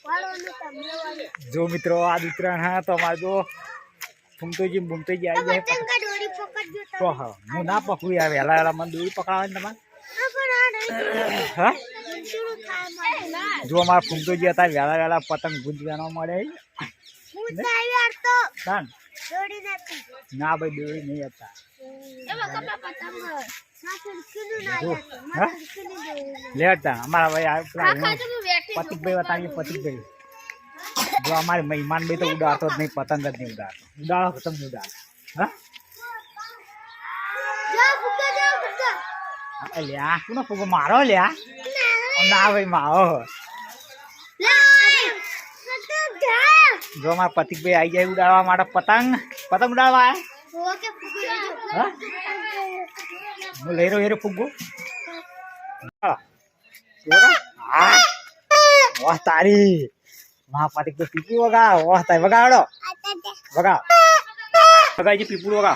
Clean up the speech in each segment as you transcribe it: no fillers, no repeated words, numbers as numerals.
जो मित्रों आज उत्तरायण है तो हमारे जो घूमते जी आई जाए तो हाँ मुँह ना पकड़ू यार वेला वेला मन डोरी पकड़ा हाँ जो हमारा घूमते जी आता वेला वेला पतंग गुंजवाना मळे ना भाई डोरी नहीं आता लेता हमारा भाई पतिक भाई बताइए पतिक भाई जो हमारे मेहमान भाई तो उड़ाते नहीं पतंग नहीं उड़ाते उड़ाओ पतंग नहीं उड़ाते लिया तू ना फुगो मारो लिया ना भाई मारो जो हमारा पतिक भाई आई जाए उड़ावा हमारा पतंग पतंग उड़ावा है ले रो हेरो फुगो वाह तारी महापातिक तो पीपू होगा वाह तारी बगाड़ो बगा बगा जी पीपू होगा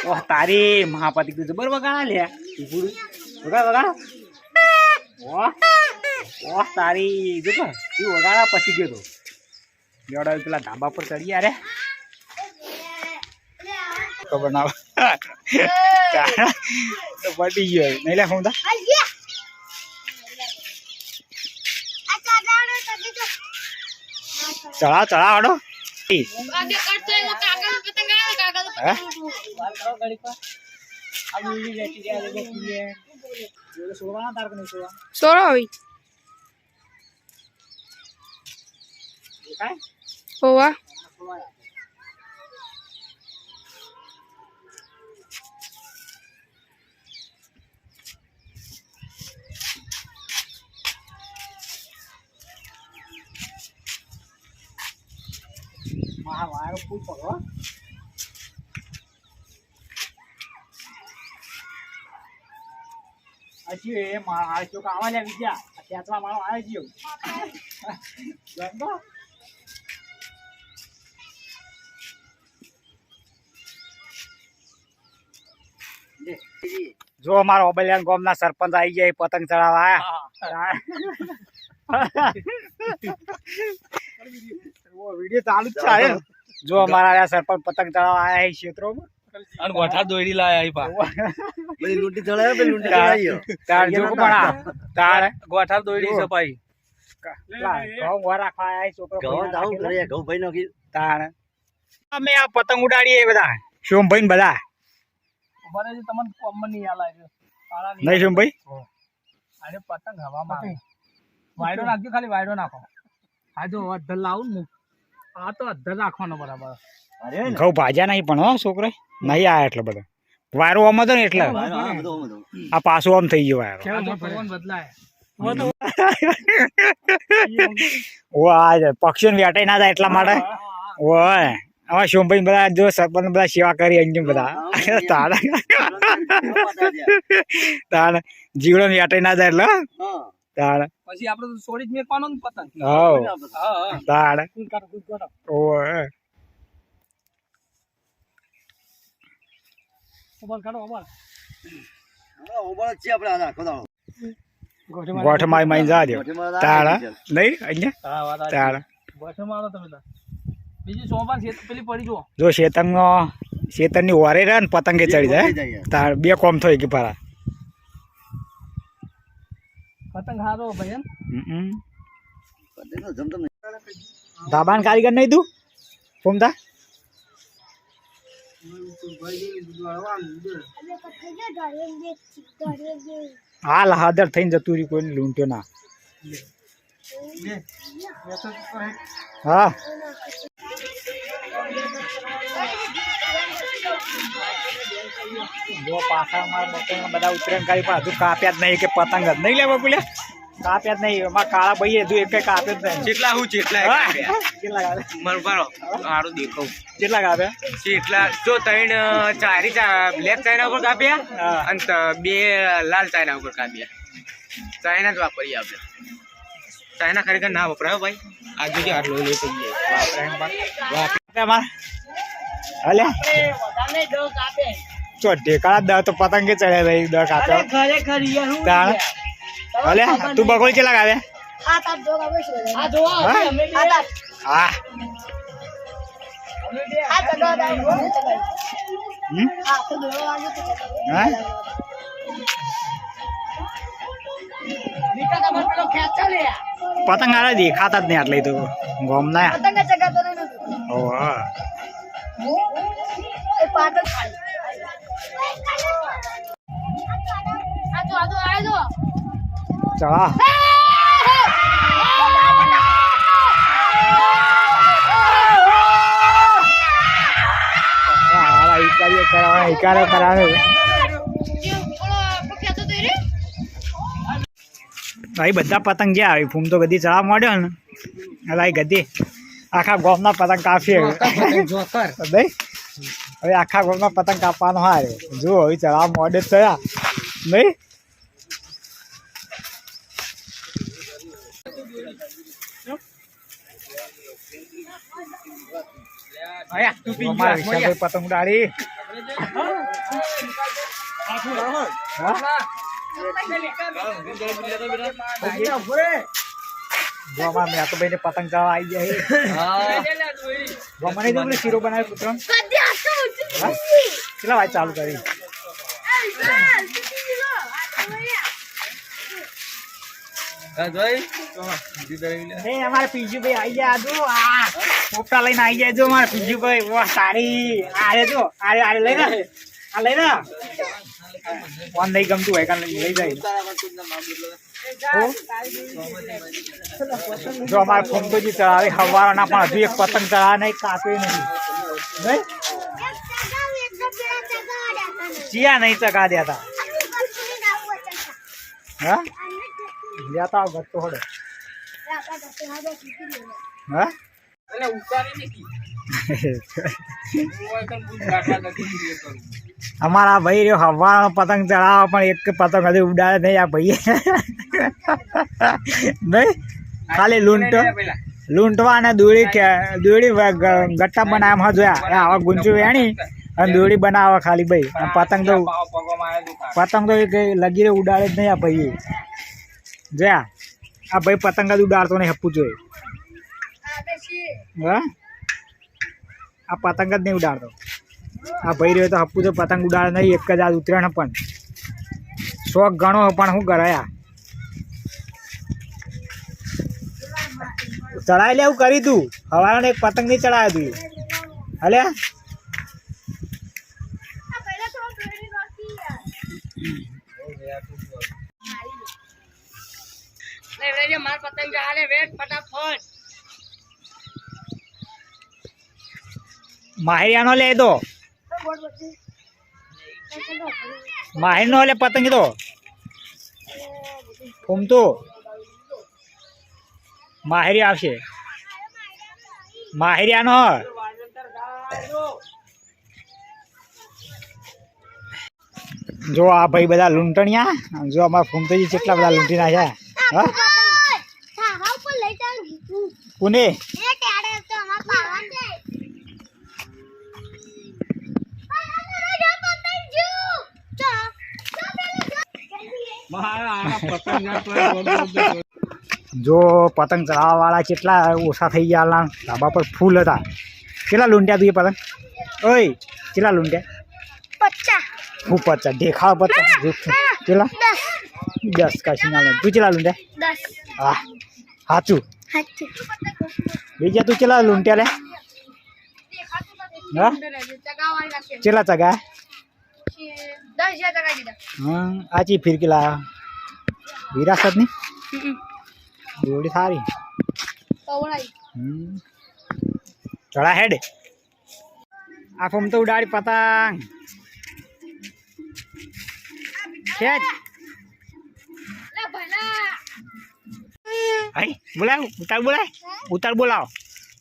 वाह तारी महापातिक तो जबर बगाड़ा लिया पीपू बगा बगा वाह वाह तारी देखो तू बगाड़ा पची गयो तो जोड़ा पेला ढाबा पर चढ़ी यार तो बनाओ तो बड़ी है नहीं ले होंदा चढ़ा चढ़ा हटो होवा महावार फूल पकड़ो अच्छी है मार जो कावा ले विद्या त्यातला मारो आए जियो लंबा जो हमारा ओबलियान गामना सरपंच आई जाए पतंग चढ़ावा वो वीडियो चालू है जो हमारा सरपंच पतंग चढ़ावा आया है क्षेत्रों में अन गोठा दोड़ी लाया ही पा बड़ी लूटी चढ़ाया बड़ी लूटी चढ़ाई हो तार जो को बड़ा तार गोठा दोड़ी सपाई गांव घर रखा है छोकरो गांव जाऊ करे गांव भाई नो की तार અમે આ પતંગ ઉડાડીએ બધા શોમભાઈ ને બધા બરે જે તમને કોમન ની આલા છે તારા નહીં શોમભાઈ આને પતંગ હવામાં વાયડો નાખજો ખાલી વાયડો નાખો આ જો અધર લાવું ને આ તો અધર રાખવાનો બરાબર અરે ઘઉં ભાજ્યા નહીં પણ હો છોકરો નહીં આયા એટલે બધો વાયરો આમ હતો ને એટલે આ પાછું આમ થઈ ગયો વાયરો ભગવાન બદલાય ઓ આ પક્ષીઓ વેટાઈ ના જાય એટલા માટે ઓય અમારા શોમભાઈ બધા જો સરપંચ બધા સેવા કરી અંજમ બધા તારા તારા જીવડો વેટાઈ ના જાય એટલે તારા પછી આપણે તો છોડી જ મેકવાનો ને પતંગ હા હા તારા ઓય ઓબલ કાઢો ઓબલ ઓબળ છે આપણે આ નાખો દાડો ગોઠ માઈ માઈ જા દે તારા નહીં અહીંયા હા વાત આ તારા બસ મારો તમે તો બીજી સોમવાર છે પેલી પડી જો જો શેતંગનો શેતનની ઓરે રહે ને પતંગે ચડી જાય તાર બે કોમ થઈ ગઈ પારા પતંગ હારો ભાઈ પતંગ જમતમ ધાબાન કારીગર નહીં તું ફોમતા હાલ હાદર થઈને જતું રહ્યું કોઈને લૂંટો ના હા જો પાછા મારા બપોરના બધા ઉત્તરાયણ કરી પણ હજુ કાપ્યા જ નહીં કે પતંગ જ નહીં લેવા બોલે કાપ્યા જ નહીં અમારા કાળા ભાઈ હજુ એક કઈ કાપ્યા જ નહીં કેટલા હું કેટલા કેટલા કાપે મારું બારો સારું દેખાવ કેટલા કાપે કેટલા જો ત્રણ ચારી બ્લેક ચાઇના ઉપર કાપ્યા અને બે લાલ ચાઇના ઉપર કાપ્યા ચાઇના જ વાપરીએ આપણે ચાઇના ખરેખર ના વપરાય ભાઈ આ જોજે આટલો લઈ થઈ જાય વાપરે હલે ચો ઢેકાળા દ તો પતંગે ચડ્યા ભાઈ દ કાપ્યો ખરેખર યાર હું તાણ હલે તું બગોળ કેટલા કાપે હા હમ? હા? પતંગ આલા દેખાતા જ નહીં આટલે તો ગોમ ના ચલા કરાવે ભાઈ બધા પતંગ ગયા આવી ફૂમ તો ગધી ચડાવવા માંડ્યો ને એટલે ગધી આખા ગોમના પતંગ કાપીએ ભાઈ હવે આખા ગોમના પતંગ કાપવાનો હારે જો હવે ચડાવવા માંડે થયા નહીં પતંગ ઉડાડી મેં તો ભાઈ પતંગ ચડાવવા આવી જાય મને તો શીરો બનાવે પુત્ર કેટલા વાત ચાલુ કરી અમારે પીજુભાઈ આવી જાય પોપટા લઈને આવી જાય જો મારે પીજુભાઈ વાહ સારી આરે જો આરે લઈ ને આ લઈ ને ફોન નહીં ગમતું હોય કારણ લઈ જાય જો અમારે ફોમતોજી ચડાવે હવાના પણ હજુ એક પતંગ ચડાવે નહીં કાપી નહીં ચિયા નહીં ચગા દેતા હા લેતા આવ ઘર તો હોડે હા અમારા ભાઈ રહ્યો હવાનો પતંગ ચડાવવા પણ એક પતંગ હજુ ઉડાડે નહીં આ ભાઈ નહીં ખાલી લૂંટવા અને દોડી ગટ્ટા બનાવવા જોયા આવા ગુંચું વેણી અને દોડી બનાવવા ખાલી ભાઈ પતંગ તો લગીરે ઉડાડે જ નહીં આ ભાઈ જોયા આ ભાઈ પતંગ જ ઉડાડતો નહીં હપવું જોઈએ હા આ પતંગ જ નહીં ઉડાડતો આ ભાઈ રહ્યો તો હપ્પુ તો પતંગ ઉડાડે નહીં એક જ આજ ઉતરાણ પણ શોખ ઘણો પણ શું કરાયા ચડાવી લે એવું કરી તું હવાને એક પતંગ નહીં ચડાવ્યો તું હલે માહિરિયાનો લે દો માહિર નો લે પતંગ તો ફૂમતો માહિરી આવશે માહિરિયાનો જો આ ભાઈ બધા લૂંટણિયા જો અમારા ફૂમતોજી કેટલા બધા લૂંટી નાખ્યા હા પુણે જો પતંગ ચડાવવા વાળા કેટલા ઓછા થઈ ગયા ધાબા પર ફૂલ હતા કેટલા લૂંટ્યા તું એ પતંગ ઓય કેટલા લૂંટ્યા 50 દેખાવ પતંગ કેટલા 10 કાશી ના તું કેટલા લૂંટ્યા 10 હા સાચું બીજા તું કેટલા લૂંટ્યા લે હા કેટલા ચગા 10,000 હા આચી ફિરકી લાયા વિરાસત ની જોડી સારી ચડા હેડ આ ફોમ તો ઉડાડી પતંગ ખેંચ હાય બોલાવ ઉતાર બોલાવો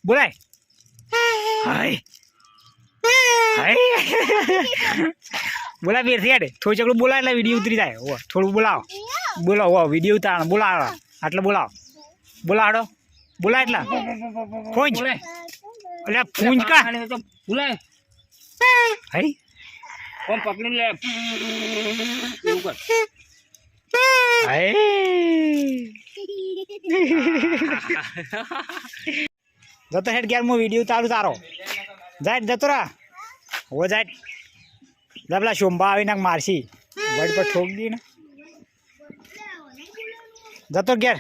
બોલાય હાય હાય બોલા બેર થયા થોડું ચકડું બોલા એટલે વિડીયો ઉતરી જાય ઓ થોડું બોલાવો વિડીયો ઉતાર બોલાવો આટલે બોલાડો બોલા એટલા ફૂંજ એટલે ફૂંજ કા બોલાય હાય કોમ પકડી લે એવું કર હાય જતો હેડ ગેર હું વિડીયો ચાલુ તારો જાય જતો રા હો જાય પેલા શોંભા આવીને મારશી વડ પર ઠોક દી ને જતો ઘેર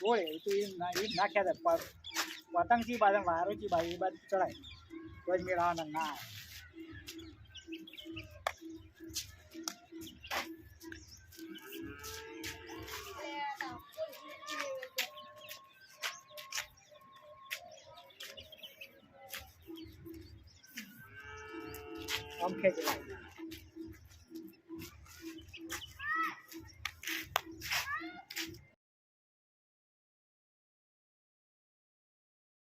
ઓય તું એમ નાખ્યા હતા પતંગ ચી બાજુ વારો ચી બાજુ એ બાજુ ચડાય તો જ મેળવવાના ના આમ ખેંચી